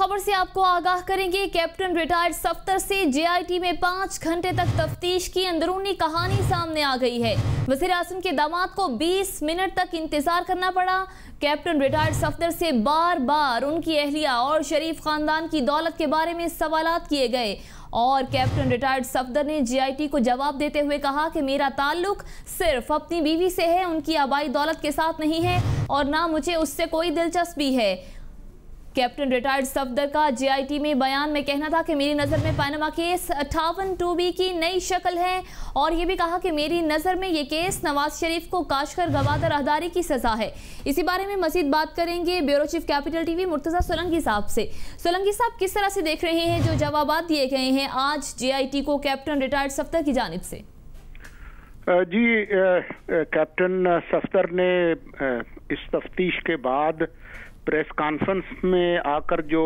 खबर से आपको आगाह करेंगे। कैप्टन रिटायर्ड सफ्तर से जेआईटी में 5 घंटे तक तफ्तीश की अंदरूनी कहानी सामने आ गई है। वज़ीर आज़म के दामाद को 20 मिनट तक इंतजार करना पड़ा। कैप्टन रिटायर्ड सफ्तर से बार बार उनकी अहलिया और शरीफ खानदान की दौलत के बारे में सवालात किए गए और कैप्टन रिटायर्ड सफदर ने जेआईटी को जवाब देते हुए कहा कि मेरा ताल्लुक सिर्फ अपनी बीवी से है, उनकी आबाई दौलत के साथ नहीं है और ना मुझे उससे कोई दिलचस्पी है। कैप्टन रिटायर्ड सफदर का जेआईटी में बयान में कहना था कि मेरी नज़र में पनामा केस 58(2)B की नई शक्ल है और ये भी कहा कि मेरी नज़र में ये केस नवाज शरीफ को काशकर गवादर राहदारी की सज़ा है। इसी बारे में मज़ीद बात करेंगे bureau chief capital TV Murtaza Solanki साहब से। सोलंकी साहब, किस तरह से देख रहे हैं जो जवाबात दिए गए हैं आज जेआईटी को कैप्टन रिटायर्ड सफदर की जानिब से? जी, कैप्टन सफदर ने इस तफ्तीश के बाद प्रेस कॉन्फ्रेंस में आकर जो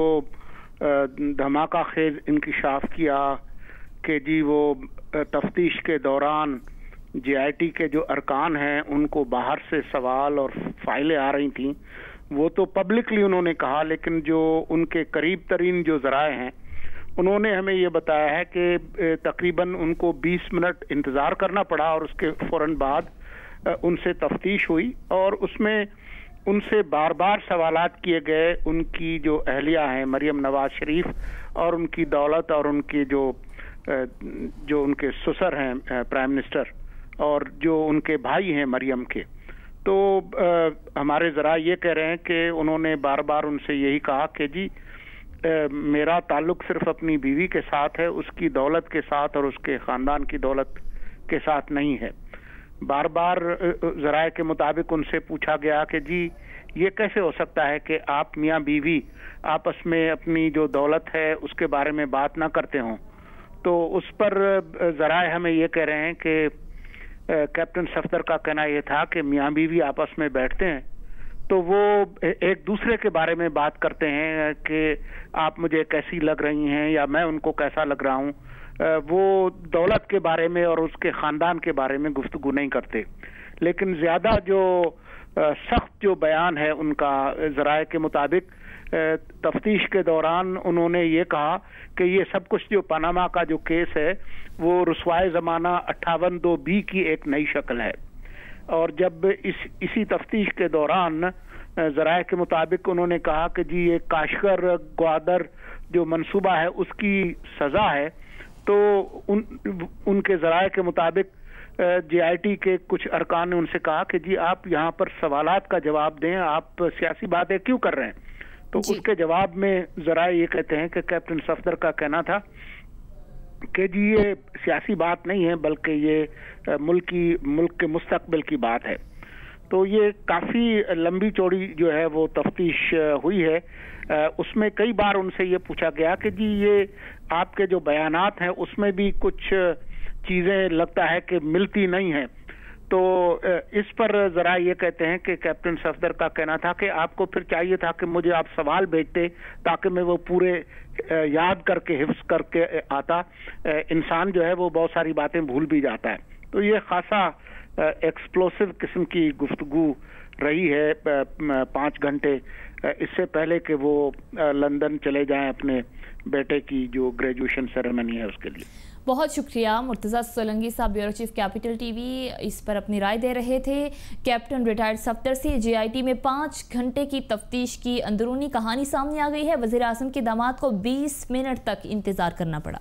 धमाका खेज इंकशाफ किया कि जी वो तफ्तीश के दौरान जेआईटी के जो अरकान हैं उनको बाहर से सवाल और फाइलें आ रही थीं, वो तो पब्लिकली उन्होंने कहा, लेकिन जो उनके करीब तरीन जो ज़राए हैं उन्होंने हमें ये बताया है कि तकरीबन उनको 20 मिनट इंतज़ार करना पड़ा और उसके फ़ौरन बाद उनसे तफ्तीश हुई और उसमें उनसे बार बार सवालात किए गए। उनकी जो अहलिया हैं मरियम नवाज शरीफ और उनकी दौलत और उनके जो उनके ससुर हैं प्राइम मिनिस्टर और जो उनके भाई हैं मरियम के, तो हमारे ज़रा ये कह रहे हैं कि उन्होंने बार बार उनसे यही कहा कि जी मेरा ताल्लुक सिर्फ अपनी बीवी के साथ है, उसकी दौलत के साथ और उसके ख़ानदान की दौलत के साथ नहीं है। बार बार ज़राए के मुताबिक उनसे पूछा गया कि जी ये कैसे हो सकता है कि आप मियाँ बीवी आपस में अपनी जो दौलत है उसके बारे में बात ना करते हों। तो उस पर ज़राए हमें ये कह रहे हैं कि कैप्टन सफदर का कहना ये था कि मियाँ बीवी आपस में बैठते हैं तो वो एक दूसरे के बारे में बात करते हैं कि आप मुझे कैसी लग रही हैं या मैं उनको कैसा लग रहा हूँ, वो दौलत के बारे में और उसके ख़ानदान के बारे में गुफ्तगू नहीं करते। लेकिन ज़्यादा जो सख्त जो बयान है उनका ज़राए के मुताबिक तफ्तीश के दौरान उन्होंने ये कहा कि ये सब कुछ जो पनामा का जो केस है वो रुसवाए ज़माना 58(2)B की एक नई शक्ल है। और जब इसी तफ्तीश के दौरान ज़राए के मुताबिक उन्होंने कहा कि जी ये काशकर ग्वादर जो मंसूबा है उसकी सज़ा है, तो उनके ज़राए के मुताबिक जेआईटी के कुछ अरकान ने उनसे कहा कि जी आप यहाँ पर सवालात का जवाब दें, आप सियासी बातें क्यों कर रहे हैं। तो उसके जवाब में ज़राए ये कहते हैं कि कैप्टन सफदर का कहना था कि जी ये सियासी बात नहीं है बल्कि ये मुल्क के मुस्तकबिल की बात है। तो ये काफ़ी लंबी चौड़ी जो है वो तफ्तीश हुई है। उसमें कई बार उनसे ये पूछा गया कि जी ये आपके जो बयानात हैं उसमें भी कुछ चीज़ें लगता है कि मिलती नहीं हैं। तो इस पर ज़रा ये कहते हैं कि कैप्टन सफदर का कहना था कि आपको फिर चाहिए था कि मुझे आप सवाल भेजते ताकि मैं वो पूरे याद करके हिफ्ज़ करके आता। इंसान जो है वो बहुत सारी बातें भूल भी जाता है। तो ये खासा एक्सप्लोसिव किस्म की गुफ्तगू रही है 5 घंटे इससे पहले कि वो लंदन चले जाएं अपने बेटे की जो ग्रेजुएशन सेरेमनी है उसके लिए। बहुत शुक्रिया मुर्तज़ा सोलंकी साहब, ब्यूरो चीफ कैपिटल टीवी, इस पर अपनी राय दे रहे थे। कैप्टन रिटायर्ड सफदर से जेआईटी में 5 घंटे की तफ्तीश की अंदरूनी कहानी सामने आ गई है। वज़ीर आज़म के दामाद को 20 मिनट तक इंतज़ार करना पड़ा।